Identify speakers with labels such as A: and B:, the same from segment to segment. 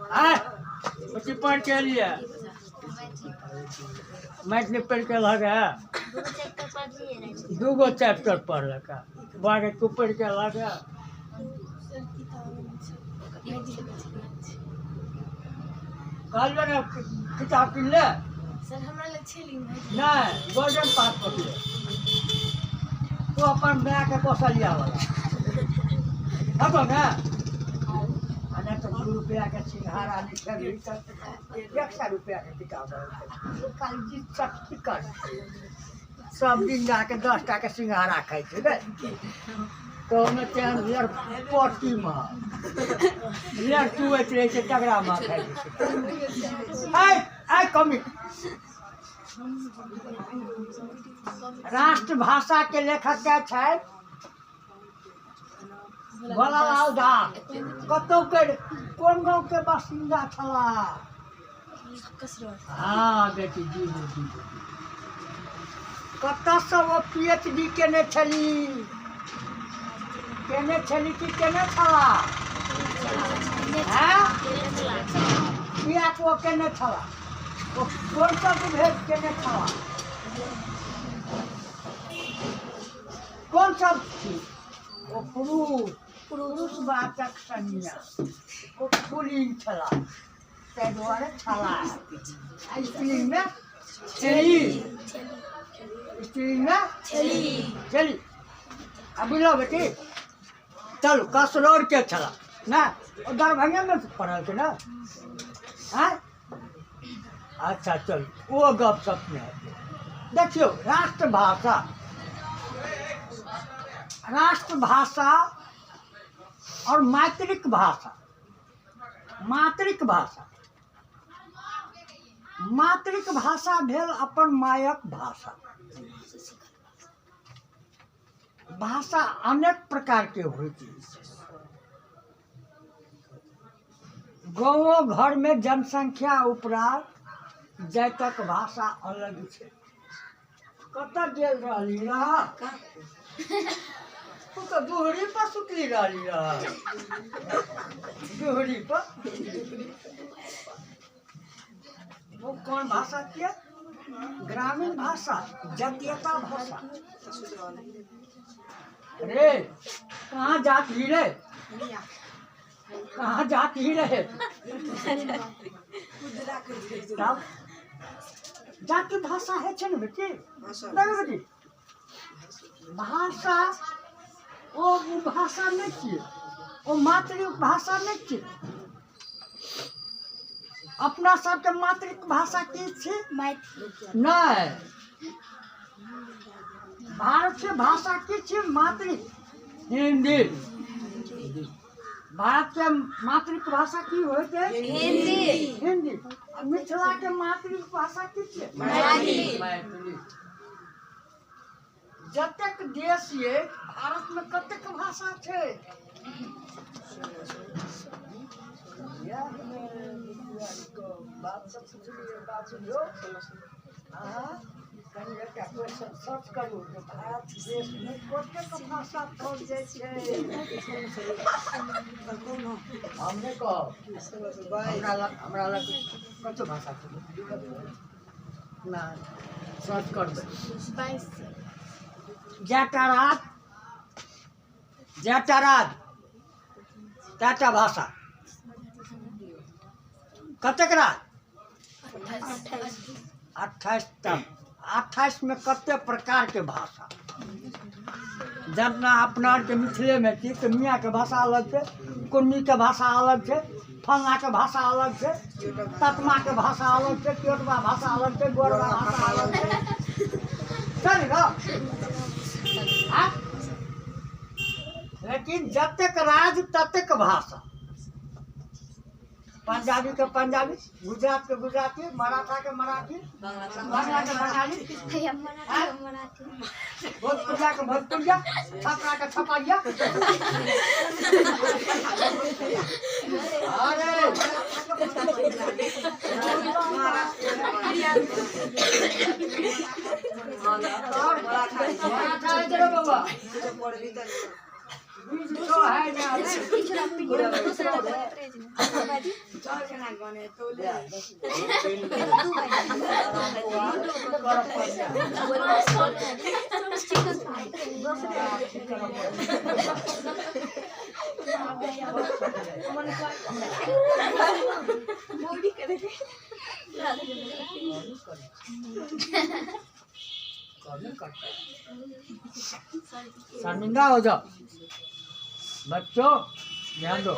A: बच्ची पढ़ के लिए मैथ में पढ़ के लगा दू गो चैप्टर पढ़ लगा बागे तू पढ़ के लगा कल ना किताब किन ले
B: सर हमरा लग छेली
A: नहीं गोल्डन पास कर ले तू अपन मैं के कौशल्या वाला अब ना अने तो 2 रुपया के सिंघारा लिखल 100 रुपया के किताब है कल जी शक्ति कर सब दिन जाके 10 टा के सिंघारा खाई छे बे तो में चैन यार पोटी में यार तू एतरे के टगरा में खाई छे आई कमी राष्ट्रभाषा के लेखक क्या है भोलालाल दास कतौ के कौन गांव के बासिंदा छला हाँ बेटी जी बेटी कतौ से वो पीएचडी केने छली कि केने छला हैं पिया को केने छला वो कौन सा भेद केने छला कौन सा वो पुरुषवाचक संज्ञा वो पुल्लिंग छला ते द्वारे छला स्त्रीलिंग में छली स्त्रीलिंग में छली अब लो बेटी चलो कसरौर के छला ना दरभंगा में पढ़ल के ना हाँ अच्छा चल वो गप सप में देखियो राष्ट्रभाषा और मातृक भाषा भेल अपन मायक भाषा भाषा अनेक प्रकार के होती गाँव घर में जनसंख्या उपरांत जैतक भाषा अलग है कत गेल रही तू तो दोहरी पर सुतली रही दोहरी पर वो कौन भाषा किया ग्रामीण भाषा जातीयता भाषा रे कहाँ जाती रे कहाँ जाती रहे जाति भाषा है छे न बेटी बेटी भाषा वो भाषा नहीं छिए वो मातृभाषा नहीं छिए अपना सबके मातृभाषा की छी नहीं भारत के भाषा की छी मातृ हिंदी भारत के मातृभाषा की होते हिंदी मिथिला के मातृभाषा की छी मैथिली जतेक देश ये भारत में कतेक भाषा छे बात सुनियो सर्च करू भारत देश में कतेक भाषा बोल जाए छे हमने कहो हमरा लग कतो भाषा छे ना सर्च कर दे जटाराज टाटा भाषा कतेक रात 28 में कते प्रकार के भाषा जना अपना के मिथिले में थी तो मियाँ के भाषा अलग है कुर्मी के भाषा अलग है फलना के भाषा अलग है ततमा के भाषा अलग है क्योटवा भाषा अलग है गोरवा भाषा अलग है चलेगा लेकिन जतेक राज ततेक भाषा पंजाबी के पंजाबी गुजरात के गुजराती मराठा के मराठी बांग्ला के बंगाली भोजपुरिया के भोजपुरिया छपरा के छपरिया अरे मराठा इधर बाबा बीज तो है ना शर्मिंदा हो जाओ बच्चों, ध्यान दो।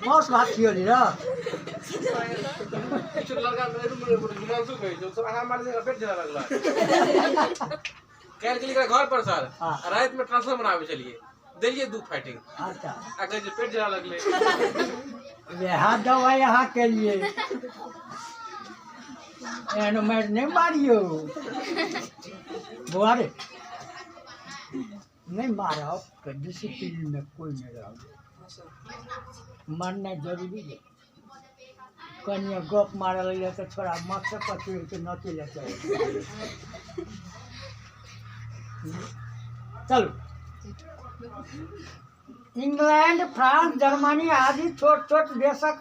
A: मौस भात खियो नि र
B: घर पर सर रात में ट्रांसफर बनावे चलिए दिलिए दू फाइटिंग
A: अच्छा
B: अगर जो पेट जला लगले
A: यहाँ दवा यहाँ के लिए एनो मैं नहीं मारियो बुआरे नहीं मारा तो डिसिप्लिन में कोई नहीं रहा मारना जरूरी है कन्या गप मारा लगे तो थोड़ा मत से पति के न चले चलो इंग्लैंड फ्रांस जर्मनी आदि छोट छोट देशक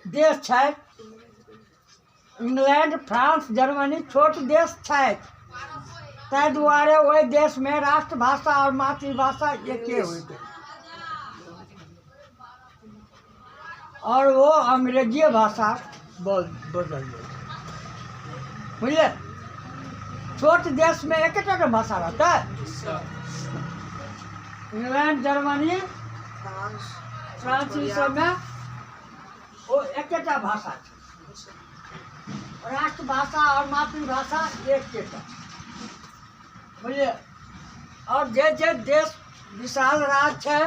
A: देश छै इंग्लैंड फ्रांस जर्मनी छोट देश छै ताहि दुआरे ओहि देश में राष्ट्रभाषा और मातृभाषा एके होइत और वो अंग्रेजी भाषा बोलल बुझलिए छोट देश में एक भाषा रहता है इंग्लैंड जर्मनी फ्रांस ई सब में वो एक भाषा है राष्ट्रभाषा और मातृभाषा एक बुझलिए और जे देश विशाल राज्य है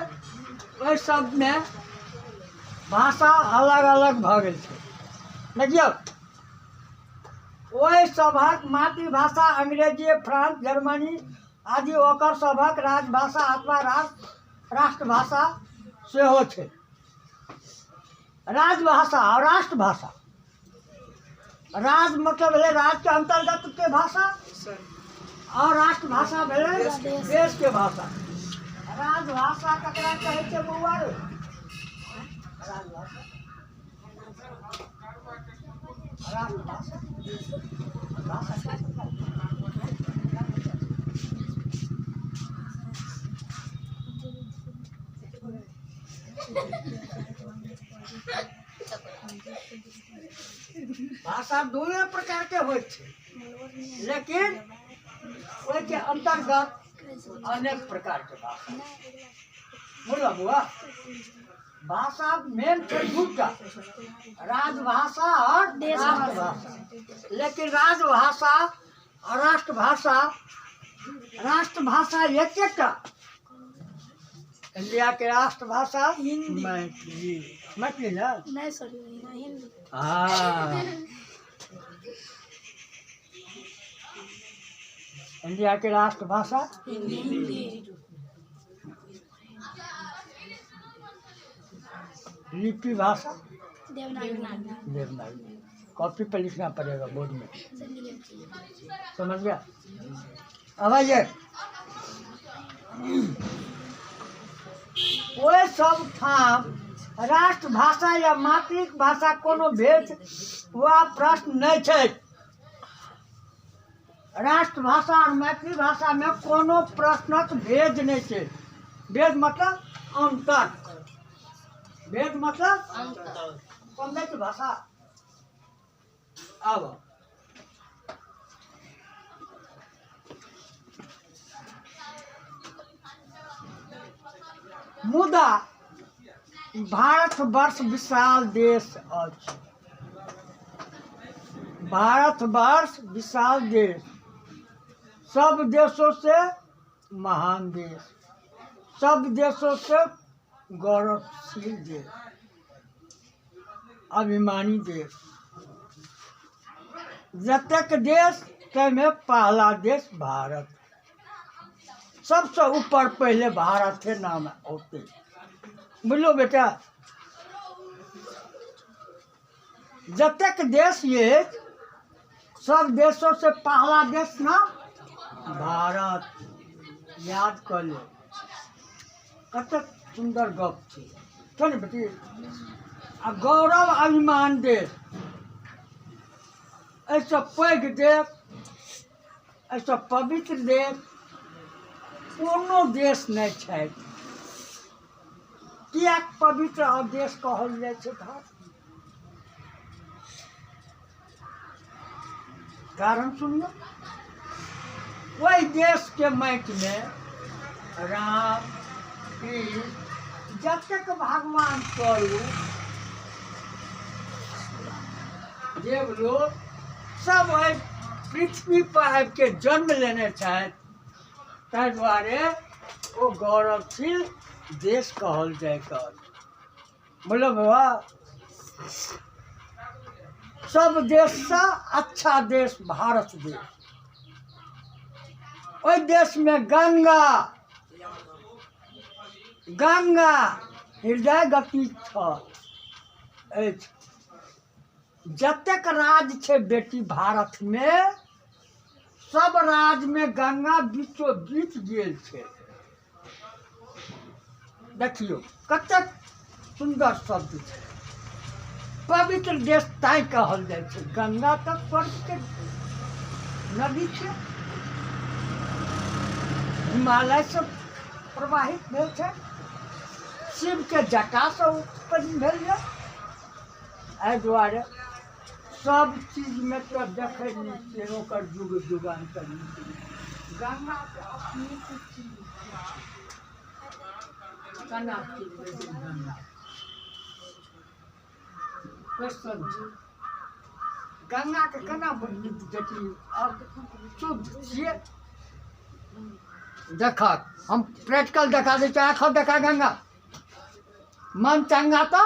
A: वही सब में भाषा अलग अलग भ गेल छै देखियो वही सभक मातृभाषा अंग्रेजी फ्रांस जर्मनी आदि ओकर सभक राजभाषा अथवा राष्ट्रभाषा सेहो छै राजभाषा और राष्ट्रभाषा राज मतलब भेलै राज्य के अंतर्गत के भाषा और राष्ट्रभाषा भेलै देश के भाषा राजभाषा ककरा कहै छै बौआ रे राजभाषा राष्ट्रभाषा भाषा भाषा दोनों प्रकार के होय छै लेकिन ओहि के अंतर्गत अनेक प्रकार के भाषा बोला बुआ भाषा मेन छै दूटा राजभाषा और राष्ट्रभाषा लेकिन राजभाषा और राष्ट्रभाषा एक इंडिया के राष्ट्रभाषा हिंदी मैथिली ना
C: नहीं सॉरी हिंदी
A: हाँ इंडिया के राष्ट्रभाषा
C: हिंदी
A: लिपि भाषा
C: देवनागरी
A: कॉपी पर लिखना पड़ेगा बोर्ड में समझ गया अब आइए वो सब ठाम राष्ट्रभाषा या मातृभाषा कोनो भेद हुआ प्रश्न नहीं छै राष्ट्रभाषा और मातृभाषा में कोनो प्रश्नक भेद नहीं छै भेद मतलब अंतर भेद मतलब समझे की भाषा अब मुदा भारतवर्ष विशाल देश अछि भारतवर्ष विशाल देश सब देशों से महान देश सब देशों से गौरवशील देश अभिमानी देश जतेक देश में पहला देश भारत सबसे ऊपर पहले भारत के नाम होते बोलो बेटा जतेक देश ये सब देशों से पहला देश ना भारत, याद कर ले। कतक सुंदर गप थी चल बेटी। आ गौरव अभिमान देश, ऐसा पैघ देश, ऐसा पवित्र देश कोनो देश नहीं छै। किया पवित्र देश कहल जाइ छै भारत? कारण सुनियो, वही देश के माटि में राम कृष्ण जतेक भगवान करू देवलोक सब एहि पृथ्वी पर आबि के जन्म लेने छथि। ताहि दुआरे ओ गौरवशील देश कहल जाय। बोलो बाबा, सब देश से अच्छा देश भारत देश। ओहि देश में गंगा गंगा हृदय गति अछि। जतेक राज छै बेटी भारत में, सब राज में गंगा बीचों बीच गेल छै। देखियो कतेक सुंदर शब्द छै। पवित्र देश ताई कहल जाइ छै। गंगा तक स्वर्ग के नदी छै, हिमालय से प्रवाहित भेल छै, शिव के जटा से उत्पन्न भेल है। एहि दुआरे सब चीज में तो देखे नहीं छियै ओकर युग युगान्तर। गंगा के अपनी चीज केना गंगा क्वेश्चन छै। गंगा के केना बेटी अब शुद्ध छियै? देखा हम प्रैक्टिकल देखा दै छियै। आँखों देखा गंगा, मन चंगा तो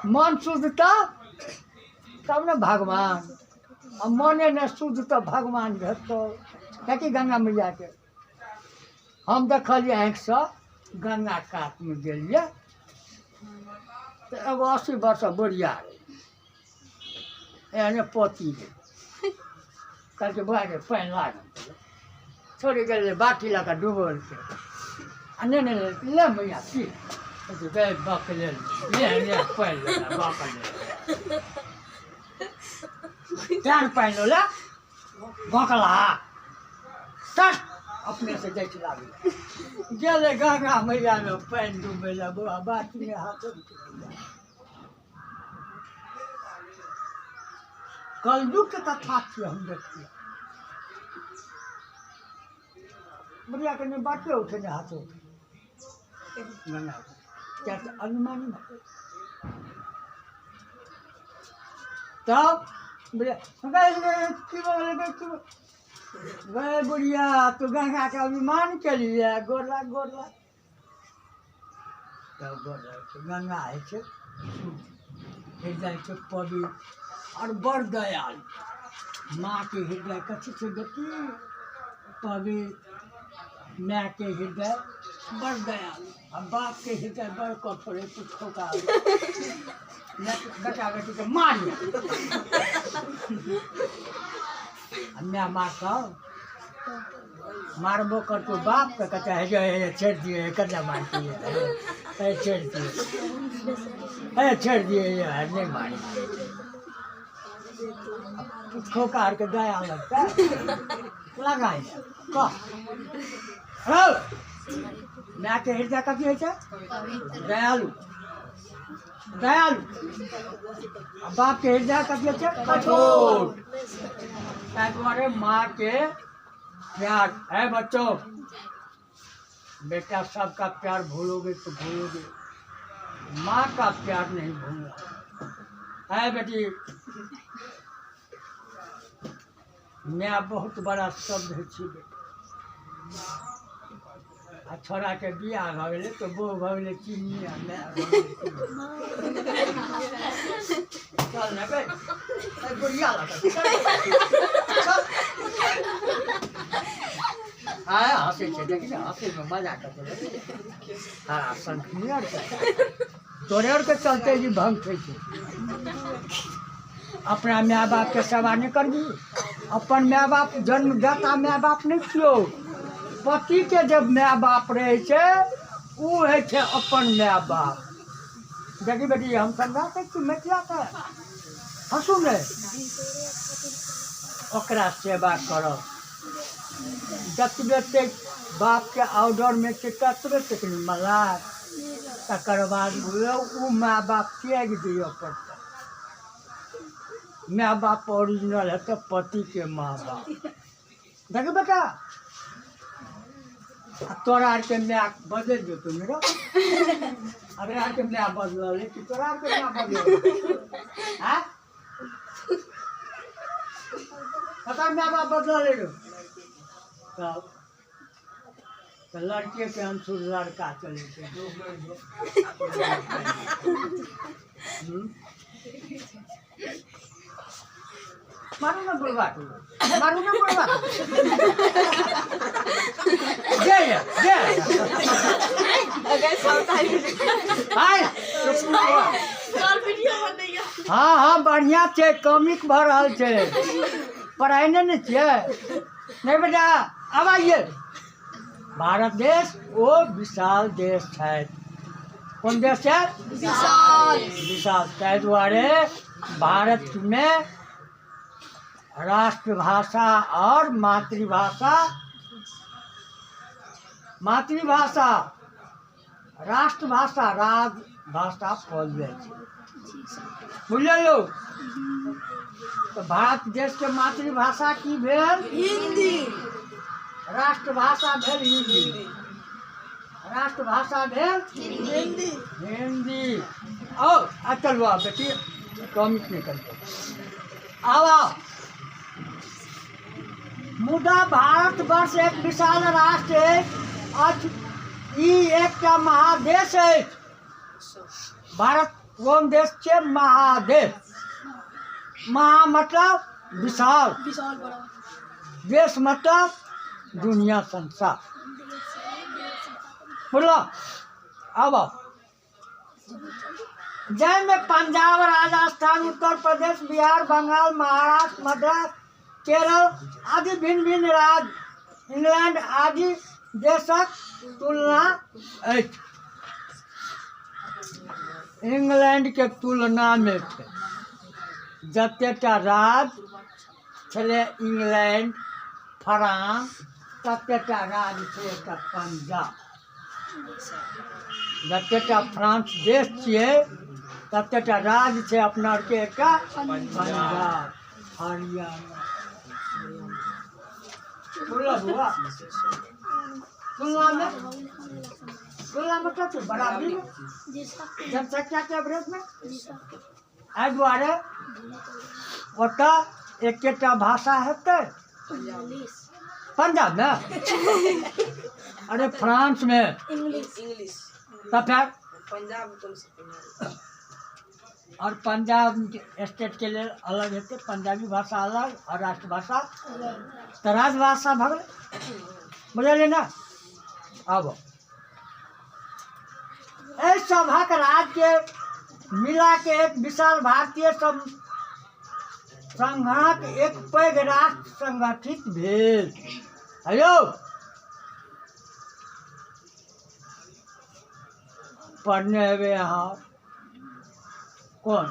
A: मन शुद्ध तो तब न भगवान। अब मने न शुद्ध तो भगवान भेटो। देखी गंगा मैया के हम देखलिए आँखि से गंगा कात में गेलिए तो एगो 80 वर्ष बुढ़िया एहने पोती कहते बुआ पानि लाग छोड़ गए बाटी लगा डूबल के। नहीं नहीं ले मैया पी गए बक ले पानि ले बक ले त्यान पानि लो बकला तट अपने से जाइ लागे गेले गंगा मैया में पानि डूबे ला बुआ बाटी में हाथ। कलयुग के कथा थी हम देखिए। बढ़िया के नहीं बाटे उठे नहीं हाथ उठे गंगा क्या अभिमानी तब गए बुढ़िया तो गंगा का अभिमान के लिए गोरला गोरला तब गोरला गंगा है हृदय के पवित्र और बड़ दयालु। माँ के हृदय कथी से बेटी पवित्र, माँ के हृदय बड़ दयालु और बाप के हृदय बड़ कठोर कुछ का बेटा बेटी के मार मैं मार मारबो कर तो बाप का कहता है जो छेड़ दिए कदा मारती है छेड़ दिए छेड़ दिए नहीं मारी खोकार के दया लगता लगाए मैं के हृदय कथी है दयालु दयालु बाप के हृदय कथी है कठोर। तुम्हारे माँ के प्यार है बच्चों। बेटा सबका प्यार भूलोगे तो भूलोगे, माँ का प्यार नहीं भूलना है बेटी। मैं बहुत बड़ा शब्द है बेटी। आ छोरा के बियाह भ गेले तो बो भ गेले चीनी चल न बे बढ़िया आए हंसे छे देखी ना हंसे में मजा करते हाँ संखनियर तोरे और के चलते जी भंग थे अपना माय बाप के सेवा नहीं करबी। अपन माय बाप जन्मदाता माय बाप नहीं छियो। पति के जब माय बाप रहे छे उ है छे अपन माय बाप। देखी बेटी हम समझाते कि मिथिला के हंसू ने ओकरा सेवा करब। जतबे तक बाप के ऑर्डर में छै ततबे तक मला तकर बाद उ माय बाप त्याग दियो पड़ता। माय बाप ओरिजिनल है तो पति के माँ बाप। देख बेटा तोरा के माय बदल दो तुम मेरा अगर के माय बदल कि तोरा के माय बदल हाँ पता माय बाप बदल ले तो लड़के के अनुसार लड़का चले मारू ना बुढ़वा मारू ना बुढ़वा हाँ हाँ बढ़िया छे कॉमिक भ रहल छे पढ़ाई नहीं छे नहीं बेटा अब आइए। भारत देश वो विशाल देश है। कौन देश है विशाल विशाल ताहि दुआरे भारत में राष्ट्रभाषा और मातृभाषा राष्ट्रभाषा राजभाषा पढ़ल जाए बुझल लोग। तो भारत देश के मातृभाषा की भेल हिंदी। राष्ट्रभाषा भेल हिंदी। राष्ट्रभाषा भेल हिंदी हिंदी। और चलो आप बेटी कॉमिक नहीं करते आओ। मुदा भारतवर्ष एक विशाल राष्ट्र है। एक महादेश है। भारत कौन देश छे महादेश। महा मतलब विशाल देश मतलब दुनिया संसार। बोलो अब जय में पंजाब राजस्थान उत्तर प्रदेश बिहार बंगाल महाराष्ट्र मद्रास केरल आदि भिन्न भिन्न राज्य इंग्लैंड आदि देशक तुलना अछि। इंग्लैंड के तुलना में जतेटा राज्य छले इंग्लैंड फ्रांस ततेटा राज्य छे एकटा पंजाब। जतेटा फ्रांस देश छे ततेटा राज्य छे अपना के एकटा पंजाब हरियाणा। हुआ तुलना में क्या बराबरी में जनसंख्या के एवरेज में एहि दुआरे ओटा एकेटा भाषा हेतै पंजाब में। अरे फ्रांस में
D: इंग्लिश
A: तो फिर
D: पंजाब
A: और पंजाब स्टेट के लिए अलग हेतै पंजाबी भाषा अलग और राष्ट्रभाषा तो राजभाषा भगल बुझलिए ना। अब इस सभक राज्य के मिला के एक विशाल भारतीय संघक एक पैघ राष्ट्र संगठित भेल। हेलो पढ़ने हुए यहाँ कौन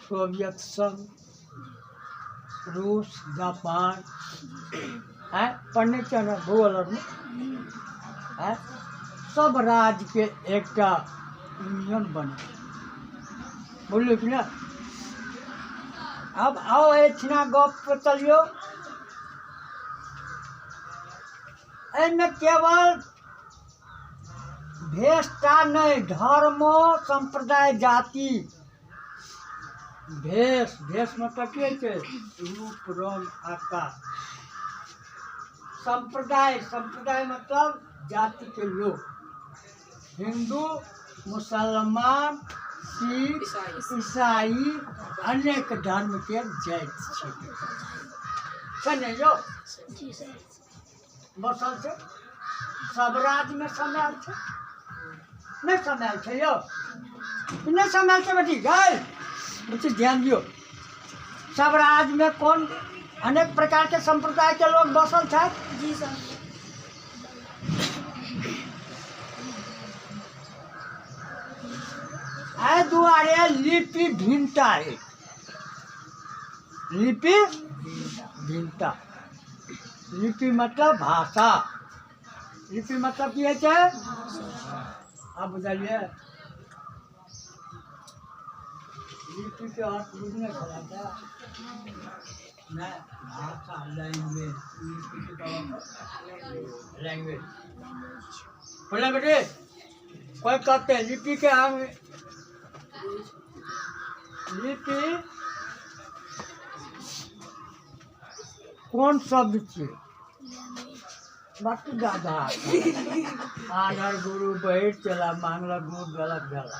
A: सोवियत संघ रूस जापान है पढ़ने चल भूगोल में है। सब राज्य के एक यूनियन बने बोलिए कि ना। अब आओ इतना गप पे चलियो। इनमें केवल भेषटा नहीं धर्मो संप्रदाय जाति भेष मतलब के रूप रंग आकार। संप्रदाय मतलब जाति के लोग हिंदू मुसलमान सिख ईसाई अनेक धर्म के जाति बसल से सब राज्य में समाल छे नहीं समाल छे यो नहीं समाल छे बेटी गई मुझे ध्यान दियो। सब राज्य में कौन अनेक प्रकार के संप्रदाय के लोग बसल थे।
C: जी सर।
A: ऐ दुआरे लिपि भिन्नता है। लिपि भिन्नता। लिपि मतलब भाषा। लिपि मतलब की है? आप बुझलिए? लिपि के अर्थ बुझने पड़ा क्या? नहीं, भाषा लैंग्वेज। लिपि के लैंग्वेज बोले बेटे। कोई कहते हैं लिपि के हम लिपि कौन शब्द छे? बाकी गाधा आधार गुरु बहिर चला मांगला गुरु गलत गला।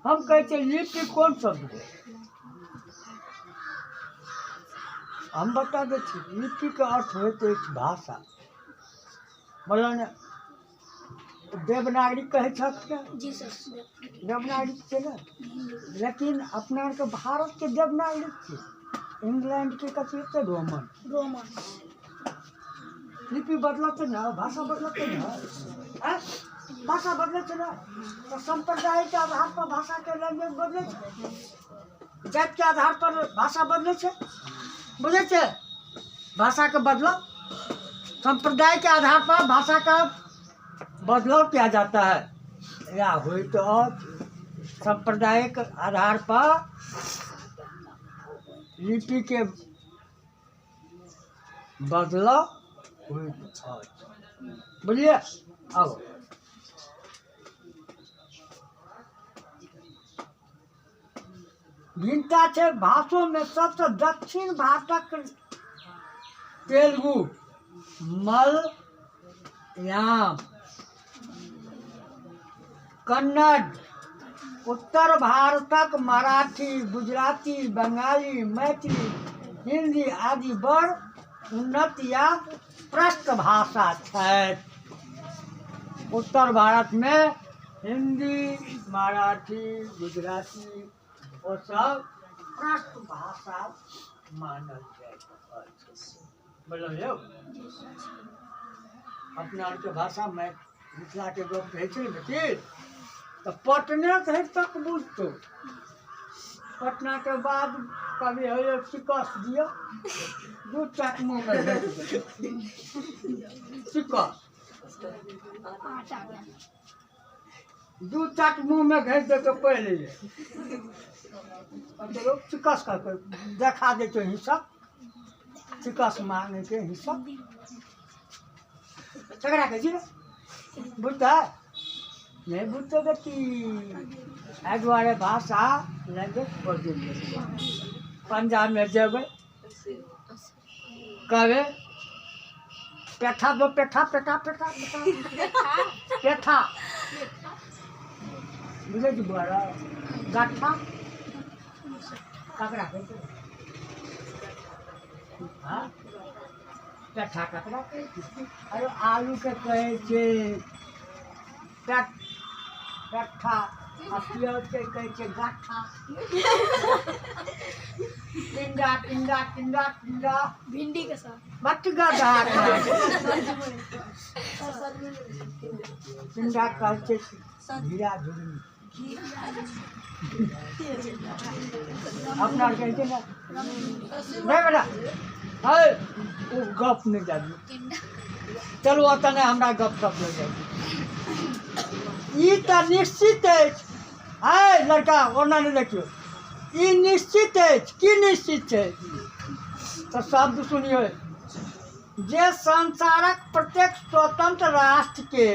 A: हम कहते लिपि कौन शब्द है? हम बता देते लिपि का अर्थ है तो एक भाषा। बोला देवनागरी कहे छे।
C: जी सर।
A: देवनागरी छे ना, लेकिन अपना के भारत के देवनागरी छे। इंग्लैंड के कथी है? रोमन।
C: रोमन।
A: लिपि बदलते ना, भाषा बदलते ना, हैं? भाषा बदलते ना, तो संप्रदाय के आधार पर भाषा के लैंग्वेज बदले छे। जात के आधार पर भाषा बदले छे। बुझे छे? भाषा के बदलाव संप्रदाय के आधार पर भाषा का बदलाव किया जाता है। या हुई तो संप्रदाय के आधार पर लिपि के बदलाव हुई। बोलिए अब भिन्नता है भाषाओं में। सबसे दक्षिण भारतक तेलुगु, मलयालम, कन्नड़, उत्तर भारतक मराठी, गुजराती, बंगाली, मैथिली, हिंदी आदि बड़ उन्नत या प्रस्थ भाषा है। उत्तर भारत में हिंदी, मराठी, गुजराती और सब प्रस्थ भाषा मानल जाए। बोलो अपना के भाषा में मिथिला के लोग कहे छे बेटी तो पटने तक बुझतो। पटना के बाद कभी हो शिकस दियो दू चाट मुँह में शिकस दू चाट मुँह में घेस दे तो पहले लोग शिकस का देखा देते हिस्सा। शिकस मांगे के हिस्सा झगड़ा कर बुझता है नहीं बुझते बेटी। द्वारे भाषा लैंग्वेज बदल। पंजाब में जब कहे पेठा दो पेठा पेठा पेठा पेठा पेठा बुझे बुआरा गाठा ककड़ा हाँ पेठा ककड़ा अरे आलू के कहे छे पेठा आ प्याज के कहे छे गाठा। टिंडा टिंडा टिंडा टिंडा
C: भिंडी के साथ
A: बट गधा टिंडा कहे छे धीरा धुरी। अपना कहे छे ना नहीं बेटा है वो गप नहीं जानी। चलो अतः ने हमरा गप सप ले जाए। ई तो निश्चित है लड़का ओना नहीं देखियो। ई निश्चित है कि निश्चित है तो शब्द सुनियो। जे संसारक प्रत्येक स्वतंत्र राष्ट्र के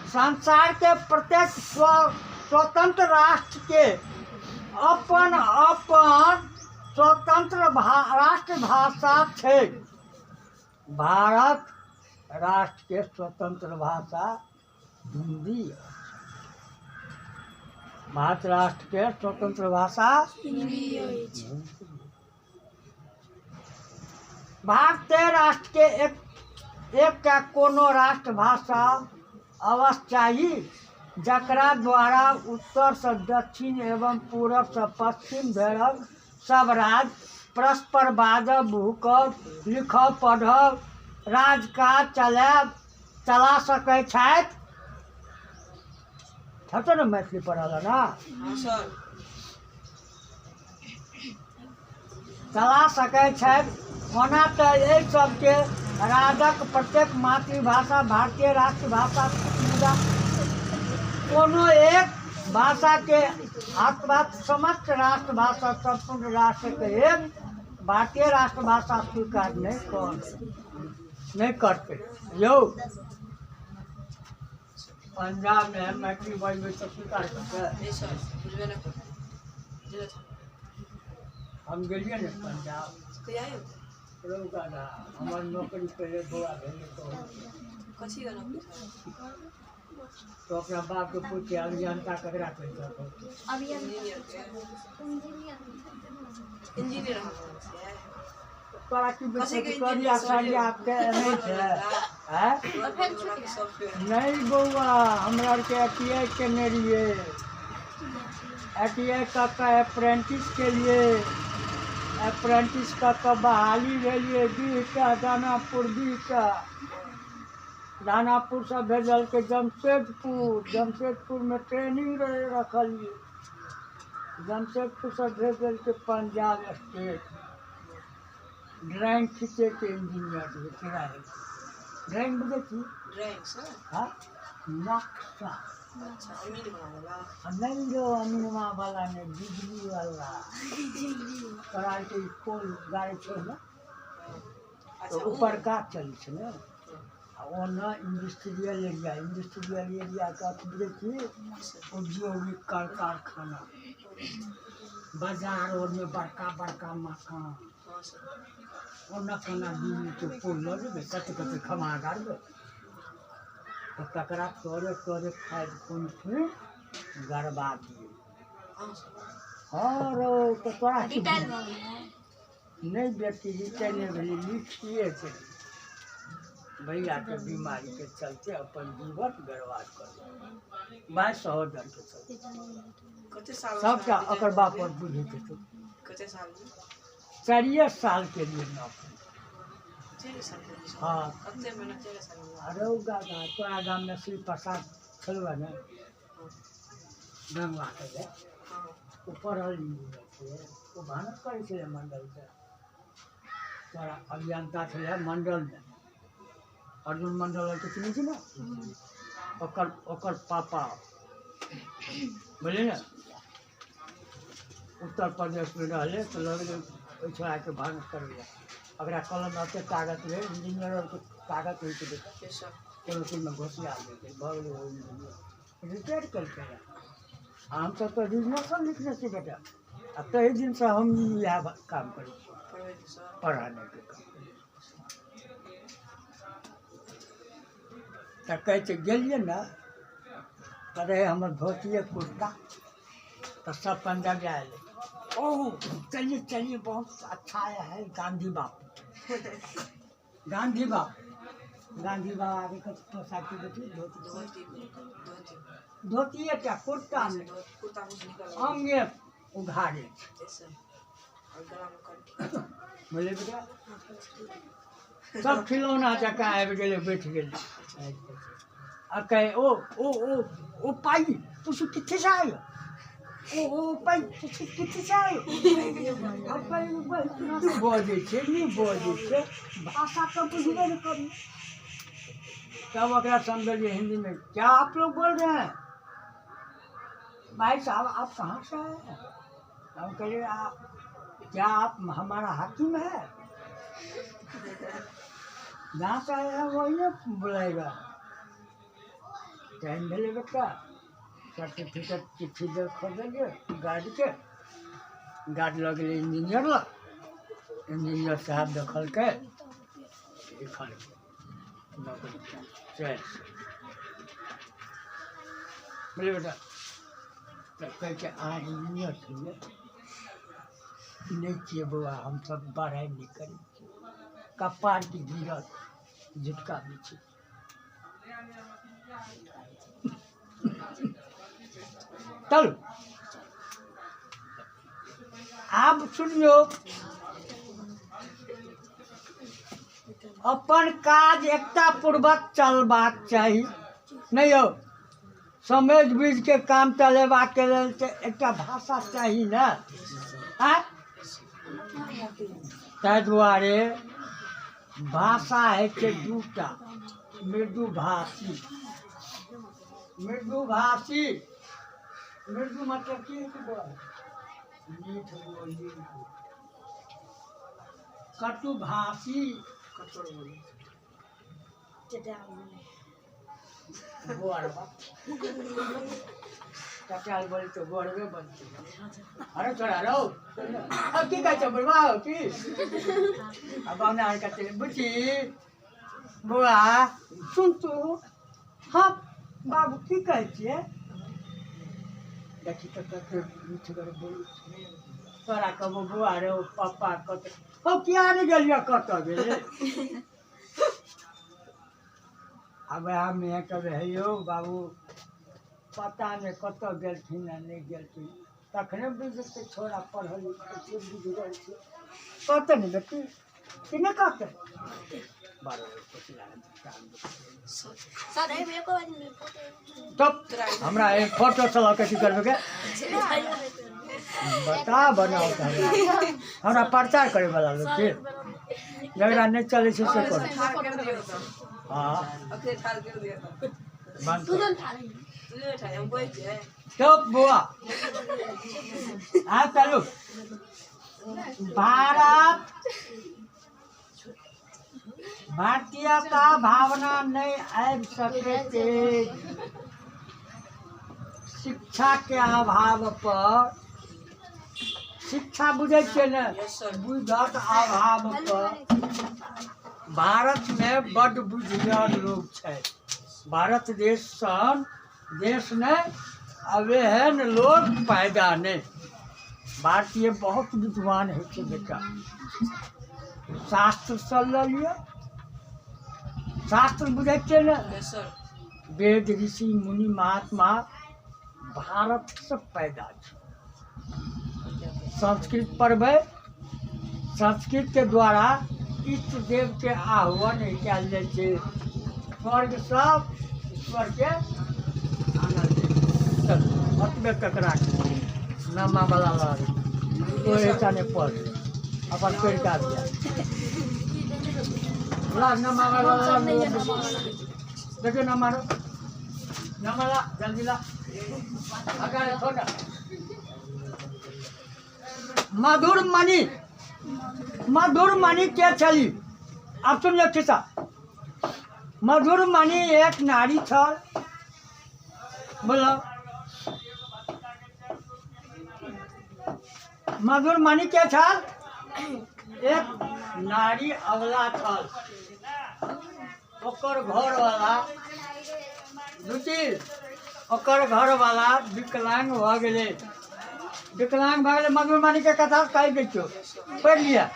A: संसार के प्रत्येक स्वतंत्र राष्ट्र के अपन अपन स्वतंत्र राष्ट्र भाषा है। भारत राष्ट्र के स्वतंत्र भाषा हिंदी। भारत राष्ट्र के स्वतंत्र भाषा भारतीय राष्ट्र के एक का कोनो राष्ट्र भाषा अवश्य चाही जकरा द्वारा उत्तर से दक्षिण एवं पूरब से पश्चिम भेड़ब सब राज परस्पर बाजब भूकब लिखब पढ़ब राजकाज चला सकै छथि। छतो ने मैथिली पढ़ल है ना,
D: हाँ सर।
A: चला सकै छथि। ओना तऽ एहि सबके राजक प्रत्येक मातृभाषा भारतीय राष्ट्रभाषा मुदा कोनो एक भाषा के अथवा समस्त राष्ट्रभाषा संपूर्ण राष्ट्र के एक भारतीय राष्ट्रभाषा स्वीकार नहीं करते। यौ पंजाब में मैथिली बोलबै तऽ स्वीकार करते।
D: नहीं सर, बुझबे नहीं करते।
A: हम गेलिए ने पंजाब,
D: कहिया आए हो?
A: हमार नौकरी पहले बौआ भेलै
D: कथी का नौकरी सर?
A: तो अपना बाप के पूछे अभियंता ककरा कहते हैं?
D: इंजीनियर के। इंजीनियर हम से।
A: तोरा की
D: कथी के
A: करिया साड़िया आपके नहीं है हैं? नहीं बउआ, हमरा के आईटीआई करने रहिए, आईटीआई का अप्रेंटिस के लिए अप्रेंटिस का बहाली भेलिए बीटा दानापुर से भेजल के जमशेदपुर में ट्रेनिंग रखलिए, जमशेदपुर से भेजल के पंजाब स्टेट ड्राइंग खींचे के इंजीनियर किराए ड्राइंग बुझे थी।
D: Drawing sir.
A: हाँ नक्शा
D: अच्छा, अमीन बनावला।
A: नहीं जो अमीनमा वाला ने बिजली वाला करार के पोल गाड़ी छे ना, तो ऊपर का चली छे ना, वो ना इंडस्ट्रियल एरिया का देखिए औद्योगिक कारखाना बाजार और में बड़का मकान
D: हाँ सर।
A: और न खाना बिजली के पोल लगे कते खमा गाड़बे तो तकरा तोरे खाए कौन थे गड़बा दिए।
D: हाँ सर।
A: हाँ रो तो तोरा की
C: रिटायर भऽ गेलै।
A: नहीं बेटी रिटायर नहीं भेली, लिखिए थे भैया के बीमारी के चलते अपन जीवन बर्बाद कर 22 सहोदर के चलते
D: कते साल
A: सबका अकर बाप और बुझे थे तो
D: कते साल में?
A: 4 साल के लिए नौकरी।
D: 4 साल के लिए?
A: हाँ
D: कते मेहनत 4 साल में?
A: अरे गागा तोरा गाम में श्री प्रसाद छलवा ने गंगवा के
D: हाँ।
A: वो पढ़ल थे, वो भानस करे छे मंडल के, तोरा अभियंता छे मंडल में अर्जुन मंडल के चिन्ह छी ना, ओकर पापा बोले ना उत्तर प्रदेश में रहले तो लगे ओहि छोड़ा के भानस करे अगरा कलम रहते कागज रहे इंजीनियर के कागज होते बेटा
D: yes sir।
A: केरोसिन में घोषिया देते भगले हो इंजीनियर रिटायर करके हम सब तो रिजनेशन लिखने से बेटा अब तो एक दिन से हम यह काम करें
D: पढ़ाई सर।
A: पढ़ाने के काम तो कहते गेलिए ना करे हमर धोतिए कुर्ता तो सब पंजाब आए ओह चलिए बहुत अच्छा है गांधी बापू गांधी बाबा आगे का पोशाक धोती धोती क्या कुर्ता में
D: कुर्ता कुछ निकल
A: अंगे उघाड़े
D: yes sir। और गला में कंठी।
A: बोले बेटा सब खिलौना जका आबि गेलै बैठ गेलै आ कहे ओ पाई तुझे कितने से आयो ओ पाई तुझे कितने से आयो अब पाई बोझे छे नहीं बोझे छे भाषा तो बुझबे नहीं करी तब अगला समझिए हिंदी में क्या आप लोग बोल रहे हैं भाई साहब आप कहाँ से आए हम कहिए आप क्या आप हमारा हाकिम है जहाँ से आया है वही ना बुलाएगा टाइम मिले बेटा सर्टिफिकेट चिट्ठी दे खोदेंगे गाड़ी के गाड़ी लग गए इंजीनियर साहब दखल के लिखल चल बोले बेटा तो कह के इंजीनियर थे नहीं किए बुआ हम सब पढ़ाई नहीं करें कपार की गिरत झुटका भी चलो आब सुनियो, अपन काज एकता पूर्वक चलबाक चाही, नहीं हो समझ बुझ के काम चलेबाक के लेल तऽ एकटा भाषा चाही ने। ताहि दुआरे भाषा है छै दूटा, मृदुभाषी। मृदुभाषी, मृदु मतलब की है? मीठ बोली। कटुभाषी,
D: कठोर बोली।
A: गोरबा कटाल बोली तो गोरबे बनती। अरे छोड़ा रहो, अब की कहै छै बुढ़वा हो की? अब हमने आर कहते बुची बुआ सुन तू, हाँ बाबू की कहै छियै? देखी तो कते मीठ कर बोली तोरा कहबो बुआ रे पापा कत हो किया नहीं गेलिए कत गेले? अब हमें कहे हे यौ बाबू पता नहीं कत गेलखिन आ नहीं गेलखिन, तखने बुझते छोरा पढ़ल लिखल बुझ गल छै, कहते नहीं बेटी कि नहीं कहते? तब हमरा एक फोटो चला के करबे के बता बनाओ हमरा प्रचार करे वाला लोग के जगरा नहीं चले से कर। हाँ तब बुआ हाँ चलो भारतीयता भावना नहीं आबि सके शिक्षा के अभाव पर, शिक्षा बुझे छे ने बुझत अभाव पर भारत में बड़ बुझियार लोग छे। भारत देश सन देश ने अबे है न लोग पैदा नहीं। भारतीय बहुत विद्वान है बेटा, शास्त्र चल लिया, शास्त्र बुझे छे ने वेद ऋषि मुनि महात्मा भारत से पैदा छे। संस्कृत पढ़बे, संस्कृत के द्वारा इष्ट देव के आह्वान कल जाए छे, स्वर्ग सब ईश्वर के आनंद अतबे ककरा नामा वाला लगे तो ऐसा नहीं पढ़ अपन पेड़ काट दिया ला नामा वाला देखो ना मारो नामा ला जल्दी ला अगर छोटा मधुर मणि क्या चली। अब सुन लो किस्सा। मधुर मणि एक नारी था, बोलो मधुर मणि क्या था? एक नारी अवला था, ओकर घर वाला दुची ओकर घर वाला विकलांग भ गेले। विकलांग भ गेले मधुर मणि के कथा कह दै छो, पढ़ लिया।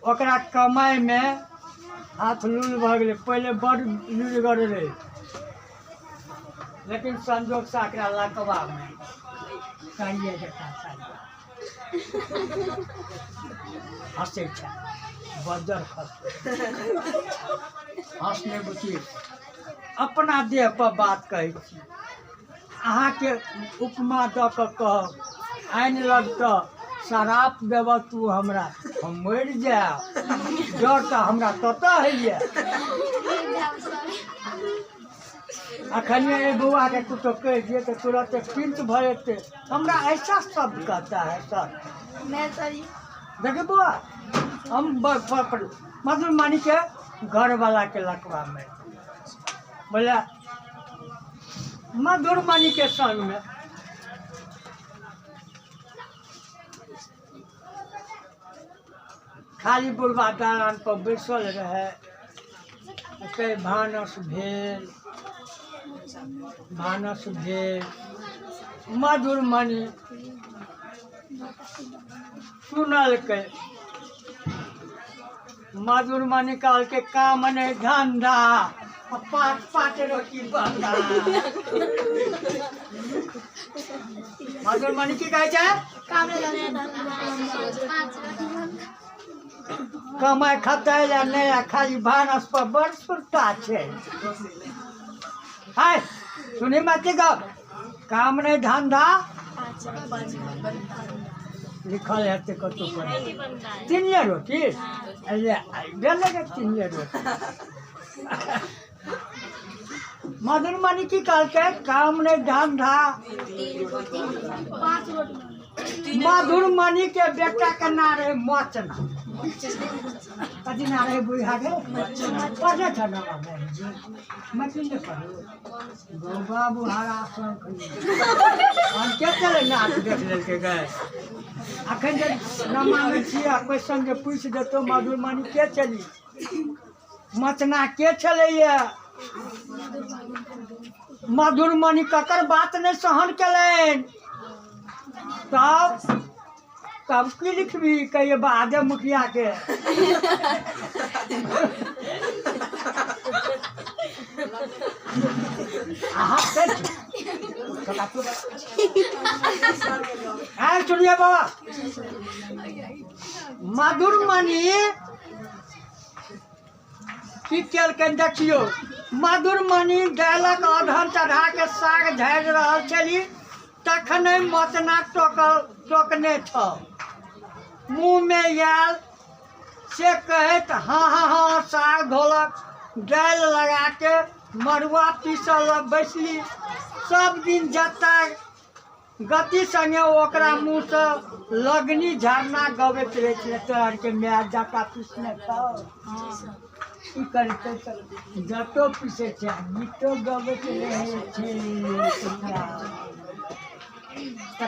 A: ओकरा कमाई में हाथ लूल भ गेले, पहले बड़ लूलगर रहे लेकिन संजोग से एकरा लकवा में करिए जका हंसे छै बजर खस हंसने बुझी अपना देह पर बात कहे छी। अहाँ के उपमा द के कह आइन लगता शराब देव तू हमरा, हम मर जाए डर तो हमरा तत है। अखनिए बउआ के कुछ कह दिए तो तुरंत पिंच भरते। हमरा ऐसा शब्द कहता है सर, देखिए बुआ हम मधुर मणि के घर वाला के लकवा में बोला मधुर मणि के संग में खाली बुढ़वा दालान पर बैसल रहे। भानस भेल मधुर मणि सुनल के मधुर में निकाल के काम नहीं धंधा पाट पाट रोटी बंधा मधुर मनी की कहै छै कमाई खतै या नहीं खाली भानस पर बड़ सुरता छै हाय सुनी मत गप काम नहीं धंधा लिखल है ते कतो पर तीनिया रोटी अरे डेले 3 रोटी मधुर मनी की कहल के काम नहीं धंधा मधुर मनी के बेटा के नाम रहे मचना कथी नाम रहे बुढ़ा के पढ़े था ना मछली ने पढ़ो गोबा बुहारा सन हम के चले नाच देख लेल के गए अखन जे नमा में छिया क्वेश्चन जे पूछ देतो मधुर मनी के चली मचना के चलैया मधुर मनी ककर बात नहीं सहन कलेन तब की लिखबी कहिए बादे मुखिया के सुनिए बाबा मधुर मनी की के देखियो मधुर मनी डालक अधर चढ़ा के साग झाड़ि रहल छली तखने मचना टोकने छ मुँह में आयल से कहत हाँ साग धोलक डाल लगा के मड़ुआ पीसल बैसली सब दिन जता गति संगे ओकरा मुँह से लगनी झरना गबैत रहे छे तोहर के माय जटा पीसने छ की करते जटो पीसे छे गीतो गबैत रहे छे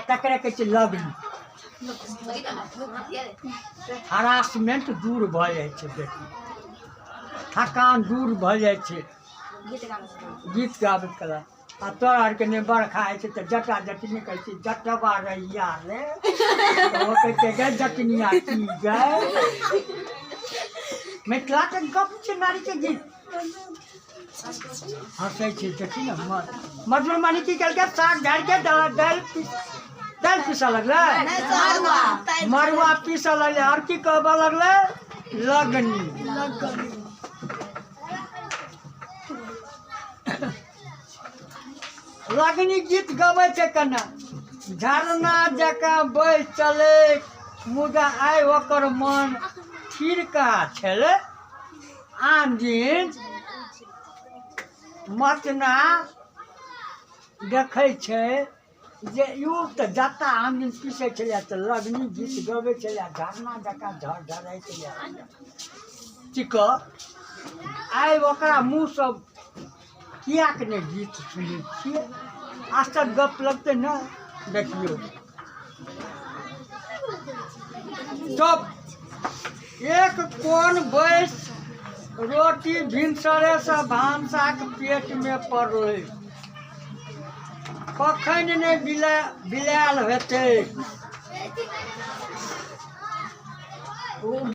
A: तकरे के छे लगनी हरासमेंट दूर भ जाए छे बेटी थकान दूर भ जाए छे गीत गाबैत कला आ तोर आर के ने बरखा है तो जटा जटनी कहै छी जटवा रैया रे ओ कहते गए जटनिया की गए मिथिला के गप छै नारी के गीत हंसै छै देखी ना मधुर मनी की कहलकै साग झाड़ के दाल पीसा लगलै मड़ुआ पीसा लगलै और की कहबा लगलै लगनी लगनी गीत गबै छै कना झरना जकाँ बहि चले मुदा आइ ओकर मन थिरका छलै आन दिन मचना देखै छै जे यू तऽ जता आन दिन पीसै छलै तऽ लगनी गीत गबै छलै झरना जकाँ झरझरै छलै चिक आइ ओकरा मुँह सब किया के नहीं गीत सुनै छियै आश्चर्य गप लगते न देखियो तब एक कोन बैस रोटी भिनसरे से भानसा के पेट में पड़लै कखन ने बिलायल हेतै